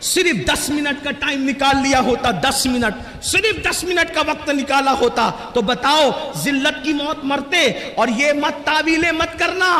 صرف 10 منٹ کا ٹائم نکال لیا ہوتا، 10 منٹ، صرف 10 منٹ کا وقت نکالا ہوتا تو بتاؤ ذلت کی موت مرتے؟ اور یہ مت تعویلیں مت کرنا،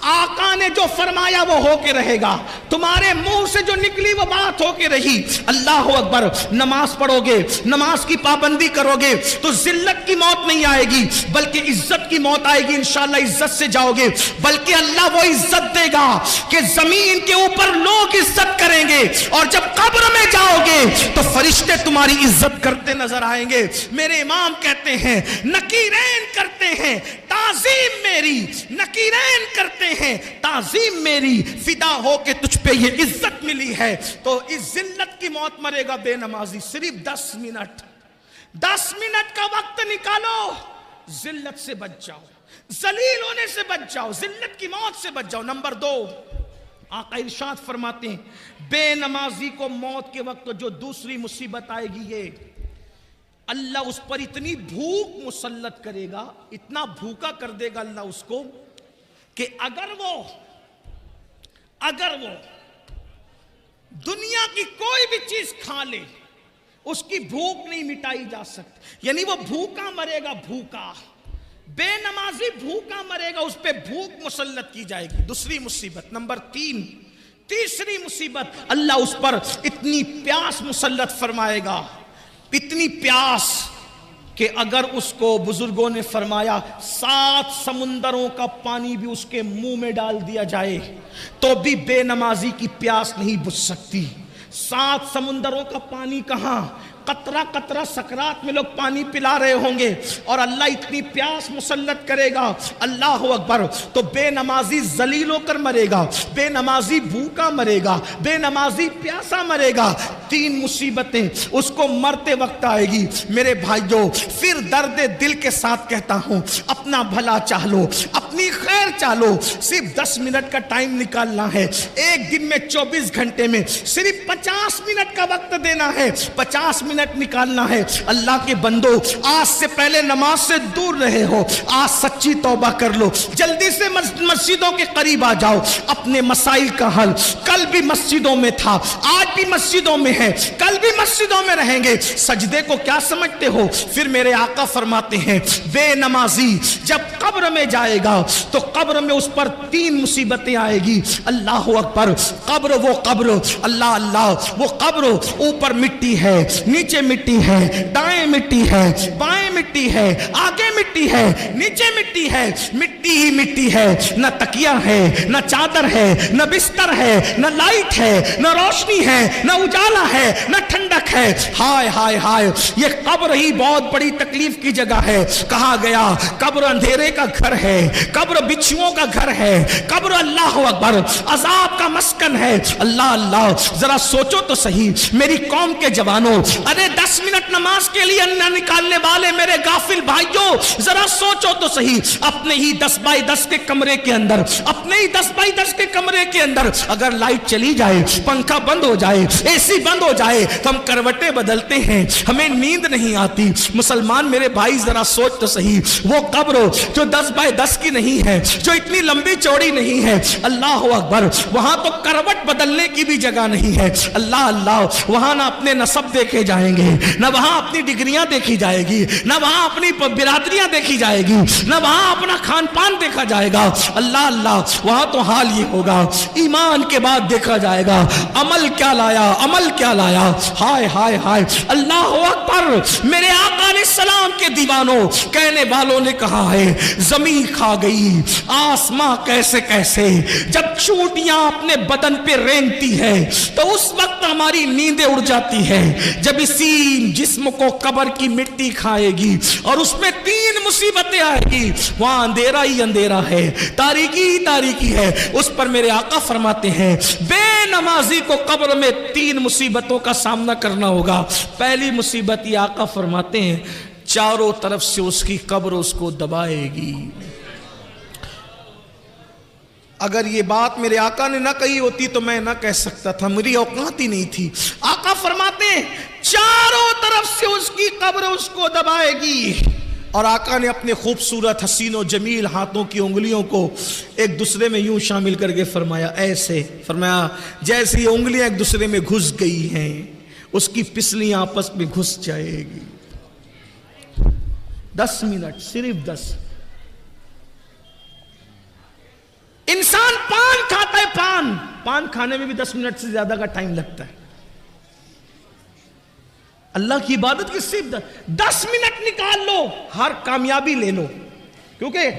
آقا نے جو فرمایا وہ ہو کے رہے گا، تمہارے منہ سے جو نکلی وہ بات ہو کے رہی۔ اللہ اکبر، نماز پڑھو گے، نماز کی پابندی کرو گے تو ذلت کی موت نہیں آئے گی بلکہ عزت کی موت آئے گی، انشاءاللہ عزت سے جاؤ گے، بلکہ اللہ وہ عزت دے گا کہ زمین کے اوپر لوگ عزت کریں گے، اور جب قبر میں جاؤ گے تو فرشتے تمہاری عزت کرتے نظر آئیں گے۔ میرے امام کہتے ہیں نکیرین کرتے ہیں تعظیم میری، نکیرین کرتے ہیں تعظیم میری، فدا ہو کے تجھ پہ یہ عزت ملی ہے۔ تو اس ذلت کی موت مرے گا بے نمازی، صرف 10 منٹ، 10 منٹ کا وقت نکالو، ذلت سے بچ جاؤ، ذلیل ہونے سے بچ جاؤ، ذلت کی موت سے بچ جاؤ۔ نمبر 2، آقا ارشاد فرماتے ہیں بے نمازی کو موت کے وقت جو دوسری مصیبت آئے گی، یہ اللہ اس پر اتنی بھوک مسلط کرے گا، اتنا بھوکا کر دے گا اللہ اس کو کہ اگر وہ دنیا کی کوئی بھی چیز کھا لے اس کی بھوک نہیں مٹائی جا سکتی، یعنی وہ بھوکا مرے گا، بھوکا، بے نمازی بھوکا مرے گا، اس پہ بھوک مسلط کی جائے گی۔ دوسری مصیبت، نمبر 3، تیسری مصیبت، اللہ اس پر اتنی پیاس مسلط فرمائے گا، اتنی پیاس کہ اگر اس کو بزرگوں نے فرمایا 7 سمندروں کا پانی بھی اس کے منہ میں ڈال دیا جائے تو بھی بے نمازی کی پیاس نہیں بجھ سکتی۔ 7 سمندروں کا پانی کہاں، قطرہ قطرہ سکرات میں لوگ پانی پلا رہے ہوں گے، اور اللہ اتنی پیاس مسلط کرے گا، اللہ اکبر، تو بے نمازی ذلیل ہو کر مرے گا، بے نمازی بھوکا مرے گا، بے نمازی پیاسا مرے گا۔ 3 مصیبتیں اس کو مرتے وقت آئے گی۔ میرے بھائیو، پھر درد دل کے ساتھ کہتا ہوں، اپنا بھلا چاہ لو، اپنی خیر چاہ لو، صرف 10 منٹ کا ٹائم نکالنا ہے، ایک دن میں 24 گھنٹے میں صرف 50 منٹ کا وقت دینا ہے، 50 منٹ نکالنا ہے۔ اللہ کے بندو، آج سے پہلے نماز سے دور رہے ہو، آج سچی توبہ کر لو، جلدی سے مسجدوں کے قریب آ جاؤ، اپنے مسائل کا حل، کل بھی مسجدوں میں تھا، آج بھی مسجدوں میں ہے، کل بھی مسجدوں میں رہیں گے۔ سجدے کو کیا سمجھتے ہو؟ پھر میرے آقا فرماتے ہیں بے نمازی جب قبر میں جائے گا تو قبر میں اس پر 3 مصیبتیں آئے گی۔ اللہ اکبر، قبر، وہ قبر، اللہ اللہ، وہ قبر، اوپر مٹی ہے، نیچے مٹی ہے، دائیں مٹی ہے، بائیں مٹی ہے، آگے مٹی ہے، نیچے مٹی ہے، مٹی ہی مٹی ہے، نہ تکیہ ہے، نہ چادر ہے، نہ بستر ہے، نہ لائٹ ہے، نہ روشنی ہے، نہ اجالا ہے، نہ ٹھنڈک ہے۔ ہائے ہائے ہائے، یہ قبر ہی بہت بڑی تکلیف کی جگہ ہے۔ کہا گیا قبر اندھیرے کا گھر ہے، قبر بچھوؤں کا گھر ہے، قبر اللہ اکبر عذاب کا مسکن ہے۔ اللہ اللہ، ذرا سوچو تو صحیح میری قوم کے جوانوں، ارے 10 منٹ نماز کے لیے نہ نکالنے والے میرے غافل بھائیوں، ذرا سوچو تو صحیح، اپنے ہی 10 بائی 10 کے کمرے کے اندر، اپنے ہی 10 بائی 10 کے کمرے کے اندر اگر لائٹ چلی جائے، پنکھا بند ہو جائے، اے سی بند ہو جائے تو ہم کروٹیں بدلتے ہیں، ہمیں نیند نہیں آتی۔ مسلمان میرے بھائی ذرا سوچ تو صحیح، وہ قبر جو 10 بائی 10 کی نہیں ہے، جو اتنی لمبی چوڑی نہیں ہے، اللہ اکبر، وہاں تو کروٹ بدلنے کی بھی جگہ نہیں ہے۔ اللہ اللہ، وہاں نہ اپنے نسب دیکھے جائیں گے، نہ وہاں اپنی ڈگریاں دیکھی جائے گی، نہ وہاں اپنی برادریاں دیکھی جائے گی، نہ وہاں اپنا کھان پان دیکھا جائے گا۔ اللہ اللہ، وہاں تو حال یہ ہوگا، ایمان کے بعد دیکھا جائے گا عمل کیا لایا، عمل کیا لایا۔ ہائے ہائے ہائے، اللہ اکبر، میرے آقا علیہ السلام کے دیوانوں، کہنے والوں نے کہا ہے زمین کھا گئی آسماں کیسے کیسے، جب چونٹیاں اپنے بدن پہ رینگتی ہے تو اس وقت ہماری نیندیں اڑ جاتی ہے۔ جب اسی جسم کو قبر کی مٹی کھائے گی اور اس میں 3 مصیبتیں آئے گی، وہاں اندھیرا ہی اندھیرا ہے، تاریکی ہی تاریکی ہے، اس پر میرے آقا فرماتے ہیں بے نمازی کو قبر میں 3 مصیبتوں کا سامنا کرنا ہوگا۔ پہلی مصیبت یہ آقا فرماتے ہیں چاروں طرف سے اس کی قبر اس کو دبائے گی۔ اگر یہ بات میرے آقا نے نہ کہی ہوتی تو میں نہ کہہ سکتا تھا، میری اوقات ہی نہیں تھی۔ آقا فرماتے ہیں چاروں طرف سے اس کی قبر اس کو دبائے گی اور آقا نے اپنے خوبصورت حسین و جمیل ہاتھوں کی انگلیوں کو ایک دوسرے میں یوں شامل کر کے فرمایا، ایسے فرمایا جیسے یہ انگلیاں ایک دوسرے میں گھس گئی ہیں اس کی پسلیاں آپس میں گھس جائے گی۔ 10 منٹ، صرف 10۔ انسان پان کھاتا ہے، پان کھانے میں بھی 10 منٹ سے زیادہ کا ٹائم لگتا ہے۔ اللہ کی عبادت کی صرف 10 منٹ نکال لو، ہر کامیابی لے لو، کیونکہ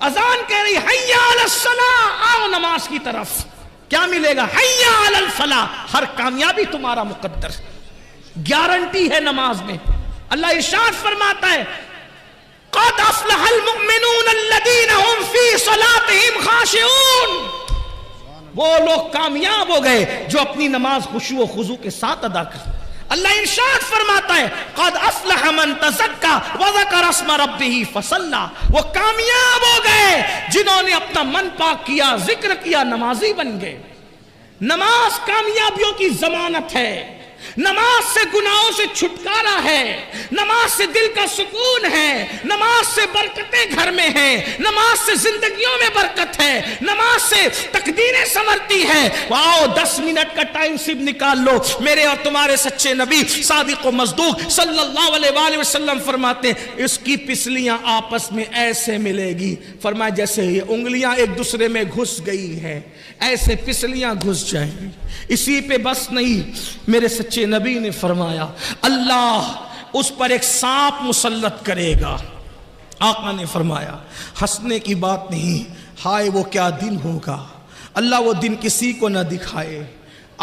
اذان کہہ رہی حی علی الصلاۃ، آؤ نماز کی طرف، کیا ملے گا؟ حی علی الفلاح، ہر کامیابی تمہارا مقدر، گارنٹی ہے نماز میں۔ اللہ ارشاد فرماتا ہے قد افلح المؤمنون الذین هم فی صلاتهم خاشعون، وہ لوگ کامیاب ہو گئے جو اپنی نماز خشوع و خضوع کے ساتھ ادا کرتے۔ اللہ ارشاد فرماتا ہے قد افلح من تزکا وذکر اسم ربہ فصلی، وہ کامیاب ہو گئے جنہوں نے اپنا من پاک کیا، ذکر کیا، نمازی بن گئے۔ نماز کامیابیوں کی ضمانت ہے، نماز سے گناہوں سے چھٹکارا ہے، نماز سے دل کا سکون ہے، نماز سے برکتیں گھر میں ہیں، نماز سے زندگیوں میں برکت ہے، نماز سے تقدیریں سنورتی ہیں۔ واؤ، 10 منٹ کا ٹائم صرف نکال لو۔ میرے اور تمہارے سچے نبی صادق و مصدوق صلی اللہ علیہ وآلہ وسلم فرماتے ہیں اس کی پسلیاں آپس میں ایسے ملے گی، فرمایا جیسے یہ انگلیاں ایک دوسرے میں گھس گئی ہیں ایسے پسلیاں گھس جائیں گی۔ اسی پہ بس نہیں، میرے سچے نبی نے فرمایا اللہ اس پر ایک سانپ مسلط کرے گا۔ آقا نے فرمایا ہنسنے کی بات نہیں، ہائے وہ کیا دن ہوگا، اللہ وہ دن کسی کو نہ دکھائے۔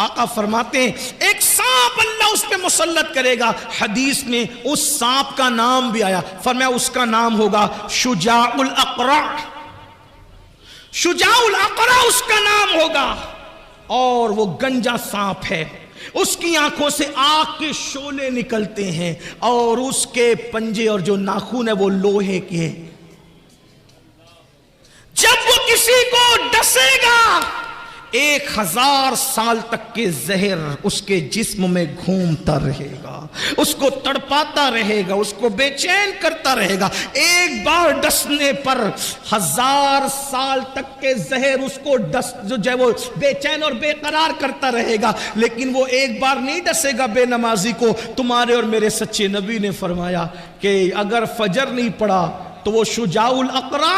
آقا فرماتے ہیں ایک سانپ اللہ اس پہ مسلط کرے گا۔ حدیث میں اس سانپ کا نام بھی آیا، فرمایا اس کا نام ہوگا شجاع الاقرع، شجاع الاقرع اس کا نام ہوگا، اور وہ گنجا سانپ ہے، اس کی آنکھوں سے آگ کے شعلے نکلتے ہیں اور اس کے پنجے اور جو ناخن ہے وہ لوہے کے۔ جب وہ کسی کو ڈسے گا 1000 سال تک کے زہر اس کے جسم میں گھومتا رہے گا، اس کو تڑپاتا رہے گا، اس کو بے چین کرتا رہے گا۔ ایک بار ڈسنے پر 1000 سال تک کے زہر اس کو جو ہے وہ بے چین اور بے قرار کرتا رہے گا، لیکن وہ ایک بار نہیں ڈسے گا بے نمازی کو۔ تمہارے اور میرے سچے نبی نے فرمایا کہ اگر فجر نہیں پڑا تو وہ شجاع الاقرع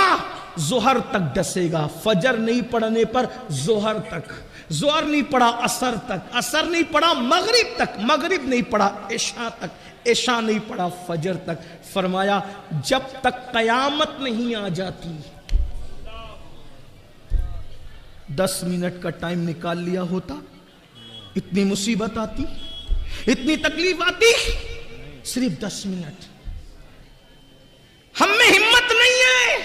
ظہر تک ڈسے گا، فجر نہیں پڑھنے پر ظہر تک، ظہر نہیں پڑا عصر تک، عصر نہیں پڑا مغرب تک، مغرب نہیں پڑا عشاء تک، عشاء نہیں پڑا فجر تک۔ فرمایا جب تک قیامت نہیں آ جاتی۔ 10 منٹ کا ٹائم نکال لیا ہوتا اتنی مصیبت آتی، اتنی تکلیف آتی؟ صرف 10 منٹ۔ ہم میں ہمت نہیں ہے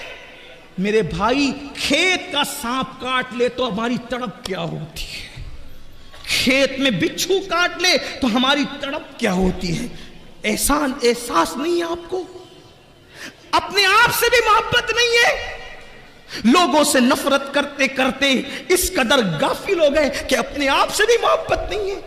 میرے بھائی، کھیت کا سانپ کاٹ لے تو ہماری تڑپ کیا ہوتی ہے، کھیت میں بچھو کاٹ لے تو ہماری تڑپ کیا ہوتی ہے۔ احساس نہیں ہے آپ کو؟ اپنے آپ سے بھی محبت نہیں ہے؟ لوگوں سے نفرت کرتے کرتے اس قدر غافل ہو گئے کہ اپنے آپ سے بھی محبت نہیں ہے۔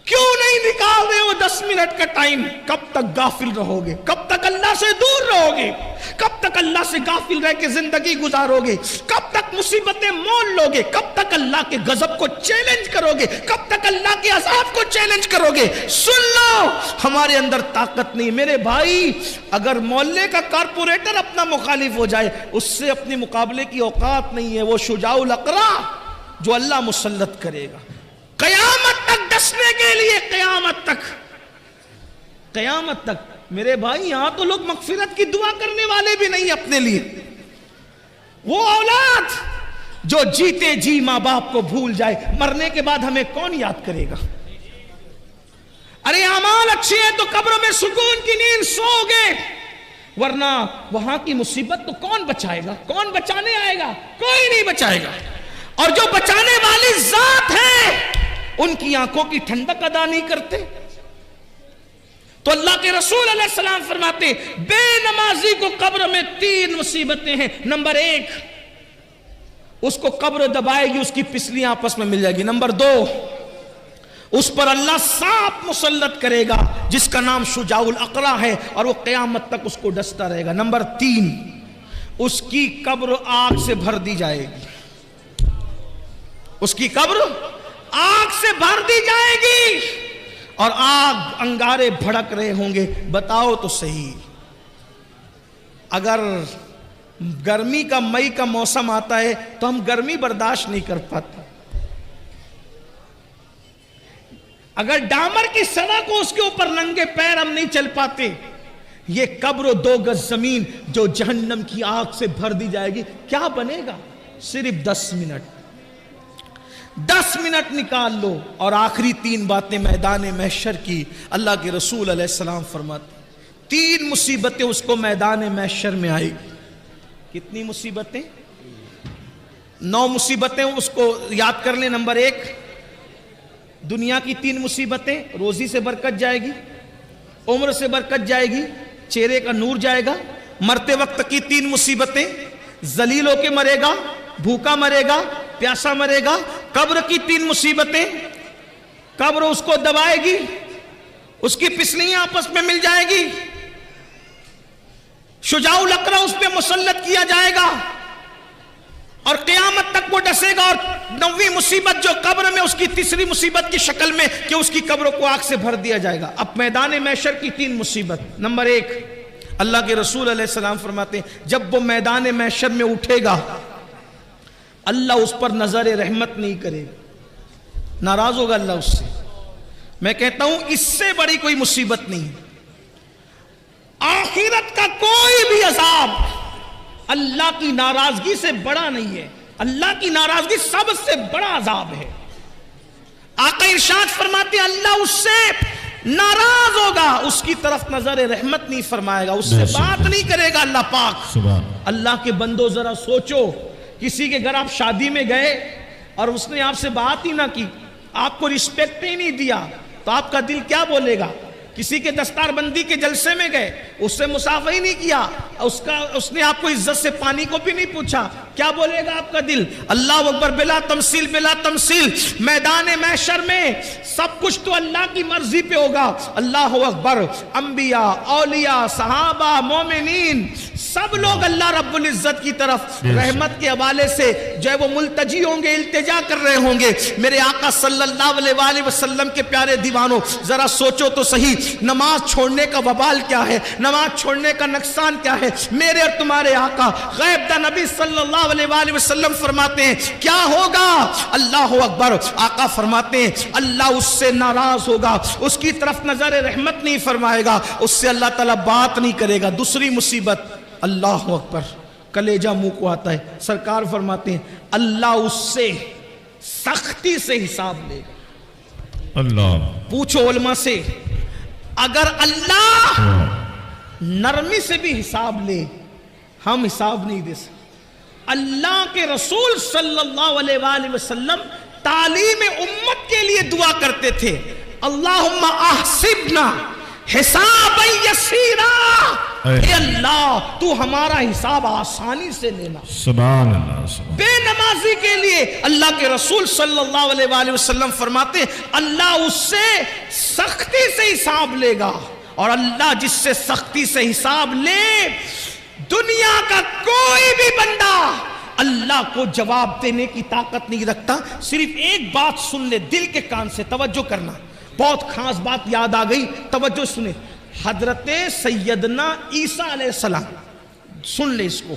کیوں نہیں نکال رہے ہو 10 منٹ کا ٹائم؟ کب تک غافل رہو گے؟ کب تک اللہ سے دور رہو گے؟ کب تک اللہ سے غافل رہ کے زندگی گزارو گے؟ کب تک مصیبتیں مول لو گے؟ کب تک اللہ کے غضب کو چیلنج کرو گے؟ کب تک اللہ کے عذاب کو چیلنج کرو گے؟ سن لو، ہمارے اندر طاقت نہیں میرے بھائی۔ اگر محلے کا کارپوریٹر اپنا مخالف ہو جائے اس سے اپنے مقابلے کی اوقات نہیں ہے، وہ شجاع الاقرع جو اللہ مسلط کرے گا قیامت تک ڈسنے کے لیے، قیامت تک میرے بھائی۔ یہاں تو لوگ مغفرت کی دعا کرنے والے بھی نہیں اپنے لیے۔ وہ اولاد جو جیتے جی ماں باپ کو بھول جائے، مرنے کے بعد ہمیں کون یاد کرے گا؟ ارے اعمال اچھے ہیں تو قبر میں سکون کی نیند سو گے، ورنہ وہاں کی مصیبت تو کون بچائے گا؟ کون بچانے آئے گا؟ کوئی نہیں بچائے گا۔ اور جو بچانے والی ذات ہے ان کی آنکھوں کی ٹھنڈک ادا نہیں کرتے۔ تو اللہ کے رسول علیہ السلام فرماتے بے نمازی کو قبر میں 3 مصیبتیں ہیں۔ نمبر 1، اس کو قبر دبائے گی، اس کی پسلیاں آپس میں مل جائے گی۔ نمبر 2، اس پر اللہ سانپ مسلط کرے گا جس کا نام شجاع الاقرع ہے، اور وہ قیامت تک اس کو ڈستا رہے گا۔ نمبر 3، اس کی قبر آگ سے بھر دی جائے گی، اس کی قبر آگ سے بھر دی جائے گی، اور آگ انگارے بھڑک رہے ہوں گے۔ بتاؤ تو صحیح، اگر گرمی کا مئی کا موسم آتا ہے تو ہم گرمی برداشت نہیں کر پاتے، اگر ڈامر کی سڑک ہو اس کے اوپر ننگے پیر ہم نہیں چل پاتے، یہ قبر و 2 گز زمین جو جہنم کی آگ سے بھر دی جائے گی، کیا بنے گا؟ صرف 10 منٹ نکال لو، اور آخری 3 باتیں میدان محشر کی اللہ کے رسول علیہ السلام فرماتے 3 مصیبتیں اس کو میدان محشر میں آئے گی۔ کتنی مصیبتیں؟ 9 مصیبتیں اس کو یاد کر لیں۔ نمبر 1، دنیا کی 3 مصیبتیں، روزی سے برکت جائے گی، عمر سے برکت جائے گی، چہرے کا نور جائے گا۔ مرتے وقت کی 3 مصیبتیں، ذلیل ہو کے مرے گا، بھوکا مرے گا، پیاسا مرے گا۔ قبر کی 3 مصیبتیں، قبر اس کو دبائے گی، اس کی پسلیاں آپس میں مل جائے گی، شجاع الاقرع اس پہ مسلط کیا جائے گا، اور قیامت تک وہ ڈسے گا۔ اور 9ویں مصیبت جو قبر میں، اس کی تیسری مصیبت کی شکل میں کہ اس کی قبر کو آگ سے بھر دیا جائے گا۔ اب میدان محشر کی 3 مصیبت۔ نمبر 1، اللہ کے رسول علیہ السلام فرماتے ہیں جب وہ میدان محشر میں اٹھے گا، اللہ اس پر نظر رحمت نہیں کرے گا، ناراض ہوگا اللہ اس سے۔ میں کہتا ہوں اس سے بڑی کوئی مصیبت نہیں، آخرت کا کوئی بھی عذاب اللہ کی ناراضگی سے بڑا نہیں ہے۔ اللہ کی ناراضگی سب سے بڑا عذاب ہے۔ آقا ارشاد فرماتے ہیں اللہ اس سے ناراض ہوگا، اس کی طرف نظر رحمت نہیں فرمائے گا، اس سے بات نہیں کرے گا اللہ پاک۔ اللہ کے بندو ذرا سوچو، کسی کے گھر آپ شادی میں گئے اور اس نے آپ سے بات ہی نہ کی، آپ کو رسپیکٹ ہی نہیں دیا، تو آپ کا دل کیا بولے گا؟ کسی کے دستار بندی کے جلسے میں گئے، اس سے مصافحہ ہی نہیں کیا، اس نے آپ کو عزت سے پانی کو بھی نہیں پوچھا، کیا بولے گا آپ کا دل؟ اللہ اکبر، بلا تمثیل بلا تمثیل میدان محشر میں سب کچھ تو اللہ کی مرضی پہ ہوگا۔ اللہ اکبر، انبیاء، اولیاء، صحابہ، مومنین، سب لوگ اللہ رب العزت کی طرف رحمت کے حوالے سے جو ہے وہ ملتجی ہوں گے، التجا کر رہے ہوں گے۔ میرے آقا صلی اللہ علیہ وآلہ وسلم کے پیارے دیوانوں، ذرا سوچو تو صحیح، نماز چھوڑنے کا وبال کیا ہے، نماز چھوڑنے کا نقصان کیا ہے۔ میرے اور تمہارے آقا غیب دا نبی صلی اللہ علیہ وآلہ وسلم فرماتے ہیں کیا ہوگا؟ اللہ اکبر، آقا فرماتے ہیں اللہ اس سے ناراض ہوگا، اس کی طرف نظر رحمت نہیں فرمائے گا، اس سے اللہ تعالیٰ بات نہیں کرے گا۔ دوسری مصیبت، اللہ اکبر، کلیجہ منہ کو آتا ہے، سرکار فرماتے ہیں اللہ اس سے سختی سے حساب لے گا۔ اللہ، پوچھو علماء سے، اگر اللہ نرمی سے بھی حساب لے، ہم حساب نہیں دے سکتے۔ اللہ کے رسول صلی اللہ علیہ وآلہ وسلم تعلیم امت کے لیے دعا کرتے تھے، اللہم احسبنا حسابا یسیرا، اے اللہ تو ہمارا حساب آسانی سے لینا۔ سبحان اللہ۔ بے نمازی کے لیے اللہ کے رسول صلی اللہ علیہ وآلہ وسلم فرماتے ہیں اللہ اس سے سختی سے حساب لے گا، اور اللہ جس سے سختی سے حساب لے، دنیا کا کوئی بھی بندہ اللہ کو جواب دینے کی طاقت نہیں رکھتا۔ صرف ایک بات سن لے دل کے کان سے، توجہ کرنا، بہت خاص بات یاد آ گئی، توجہ سنیں۔ حضرت سیدنا عیسیٰ علیہ السلام، سن لے اس کو،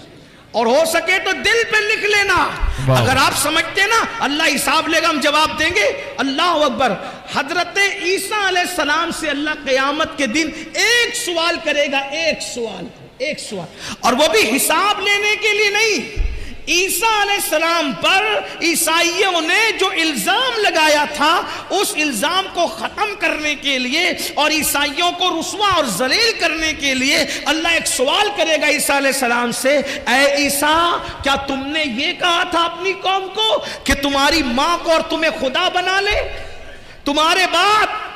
اور ہو سکے تو دل پہ لکھ لینا۔ اگر آپ سمجھتے نا اللہ حساب لے گا ہم جواب دیں گے، اللہ اکبر، حضرت عیسیٰ علیہ السلام سے اللہ قیامت کے دن ایک سوال کرے گا، ایک سوال، اور وہ بھی حساب لینے کے لیے نہیں۔ عیسیٰ علیہ السلام پر عیسائیوں نے جو الزام لگایا تھا، اس الزام کو ختم کرنے کے لیے اور عیسائیوں کو رسوا اور ذلیل کرنے کے لیے اللہ ایک سوال کرے گا عیسیٰ علیہ السلام سے، اے عیسیٰ کیا تم نے یہ کہا تھا اپنی قوم کو کہ تمہاری ماں کو اور تمہیں خدا بنا لے؟ تمہارے بعد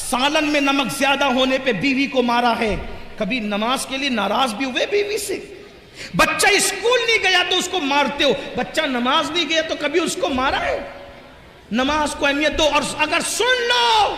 سالن میں نمک زیادہ ہونے پہ بیوی کو مارا ہے، کبھی نماز کے لیے ناراض بھی ہوئے بیوی سے؟ بچہ اسکول نہیں گیا تو اس کو مارتے ہو، بچہ نماز نہیں گیا تو کبھی اس کو مارا ہے؟ نماز کو اہمیت دو، اور اگر سن لو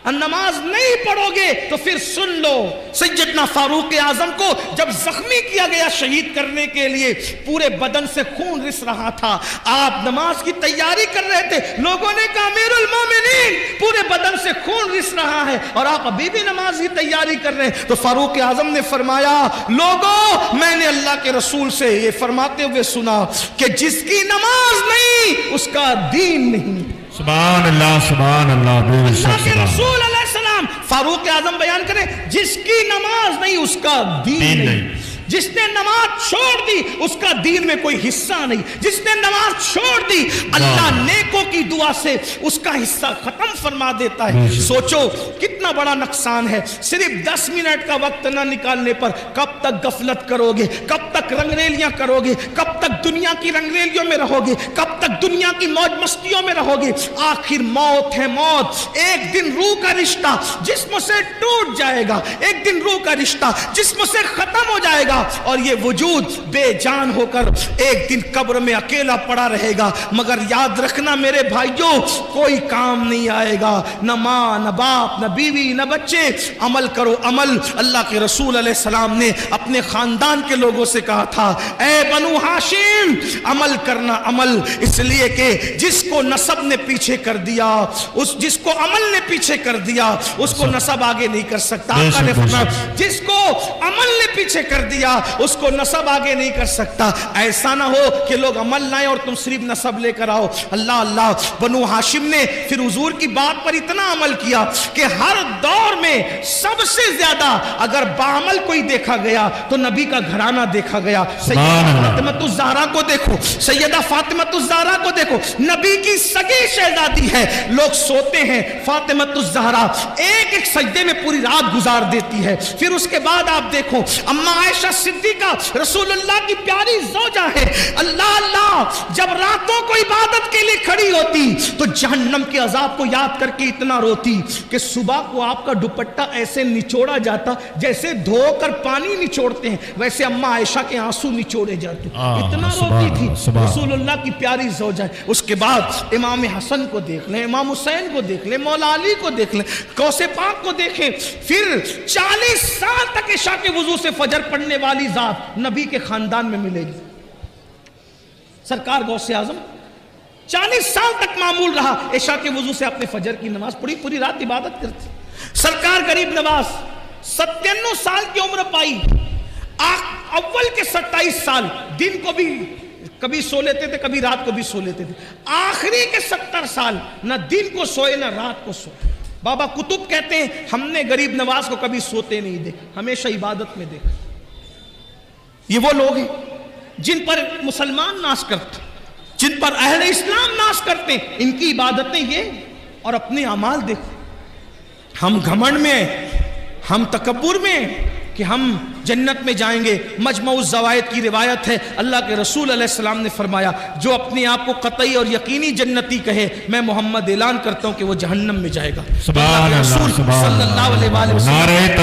نماز نہیں پڑھو گے تو پھر سن لو، سیدنا فاروق اعظم کو جب زخمی کیا گیا شہید کرنے کے لیے، پورے بدن سے خون رس رہا تھا، آپ نماز کی تیاری کر رہے تھے، لوگوں نے کہا امیر المومنین پورے بدن سے خون رس رہا ہے اور آپ ابھی بھی نماز کی تیاری کر رہے ہیں، تو فاروق اعظم نے فرمایا لوگوں میں نے اللہ کے رسول سے یہ فرماتے ہوئے سنا کہ جس کی نماز نہیں اس کا دین نہیں۔ سبحان اللہ سبحان اللہ، اللہ کے رسول علیہ السلام فاروق اعظم بیان کریں جس کی نماز نہیں اس کا دین نہیں، جس نے نماز چھوڑ دی اس کا دین میں کوئی حصہ نہیں، جس نے نماز چھوڑ دی اللہ نیکوں کی دعا سے اس کا حصہ ختم فرما دیتا ہے۔ سوچو کتنا بڑا نقصان ہے، صرف 10 منٹ کا وقت نہ نکالنے پر کب تک غفلت کرو گے، کب تک رنگریلیاں کرو گے، کب تک دنیا کی رنگریلیوں میں رہو گے، کب تک دنیا کی موج مستیوں میں رہو گے؟ آخر موت ہے، موت ایک دن روح کا رشتہ جسم سے ٹوٹ جائے گا، ایک دن روح کا رشتہ جسم سے ختم ہو جائے گا اور یہ وجود بے جان ہو کر ایک دن قبر میں اکیلا پڑا رہے گا۔ مگر یاد رکھنا میرے بھائیوں کوئی کام نہیں آئے گا، نہ ماں نہ باپ نہ بیوی نہ بچے۔ عمل کرو عمل۔ اللہ کے رسول علیہ السلام نے اپنے خاندان کے لوگوں سے کہا تھا اے بنو ہاشم عمل کرنا عمل، اس لیے کہ جس کو نسب نے پیچھے کر دیا، جس کو عمل نے پیچھے کر دیا اس کو نسب آگے نہیں کر سکتا۔ آقا نے فرمایا جس کو عمل نے پیچھے کر دیا اس کو نسب آگے نہیں کر سکتا۔ ایسا نہ ہو کہ لوگ عمل لائیں اور تم صرف نسب لے کر آؤ۔ اللہ اللہ، بنو ہاشم نے پھر حضور کی بات پر اتنا عمل کیا کہ ہر دور میں سب سے زیادہ اگر بعمل کوئی دیکھا گیا تو نبی کا گھرانہ دیکھا گیا۔ سیدہ فاطمہ الزہرا کو دیکھو، سیدہ فاطمہ الزہرا کو دیکھو، نبی کی سگی شہزادی ہے، لوگ سوتے ہیں فاطمہ الزہرا ایک ایک سجدے میں پوری رات گزار دیتی ہے۔ پھر اس کے بعد آپ دیکھو اما عائشہ صدیقہ رسول اللہ کی پیاری زوجہ ہے، اللہ اللہ جب راتوں کو عبادت کے لیے کھڑی ہوتی تو جہنم کے عذاب کو یاد کر کے اتنا روتی کہ صبح کو آپ کا دوپٹہ ایسے نچوڑا جاتا جیسے دھو کر پانی نچوڑتے ہیں، ویسے اما عائشہ کے آنسو نچوڑے جاتے، اتنا روتی تھی رسول اللہ کی پیاری زوجہ ہے۔ اس کے بعد امام حسن کو دیکھ لیں، امام حسین کو دیکھ لیں، مولا علی کو دیکھ لیں، غوث پاک کو دیکھیں۔ پھر 40 سال تک عشاء کے وضو سے فجر پڑھنے والی ذات نبی کے خاندان میں ملے گی۔ سرکار غوث اعظم 40 سال تک معمول رہا عشاء کے وضو سے اپنے فجر کی نماز پڑھی، پوری رات عبادت کرتی۔ سرکار غریب نواز 97 سال کی عمر پائی، اول کے 27 سال دن کو بھی کبھی سو لیتے تھے، کبھی رات کو بھی سو لیتے تھے، آخری کے 70 سال نہ دن کو سوئے نہ رات کو سوئے۔ بابا قطب کہتے ہیں ہم نے غریب نواز کو کبھی سوتے نہیں دیکھا، ہمیشہ عبادت میں دیکھا۔ یہ وہ لوگ ہیں جن پر مسلمان ناز کرتے، جن پر اہل اسلام ناز کرتے ہیں، ان کی عبادتیں یہ اور اپنے اعمال دیکھو۔ ہم گھمنڈ میں، ہم تکبر میں کہ ہم جنت میں جائیں گے۔ مجمع الزوائد کی روایت ہے اللہ کے رسول علیہ السلام نے فرمایا جو اپنے آپ کو قطعی اور یقینی جنتی کہے میں محمد اعلان کرتا ہوں کہ وہ جہنم میں جائے گا۔ سبحان اللہ، صلی اللہ علیہ وسلم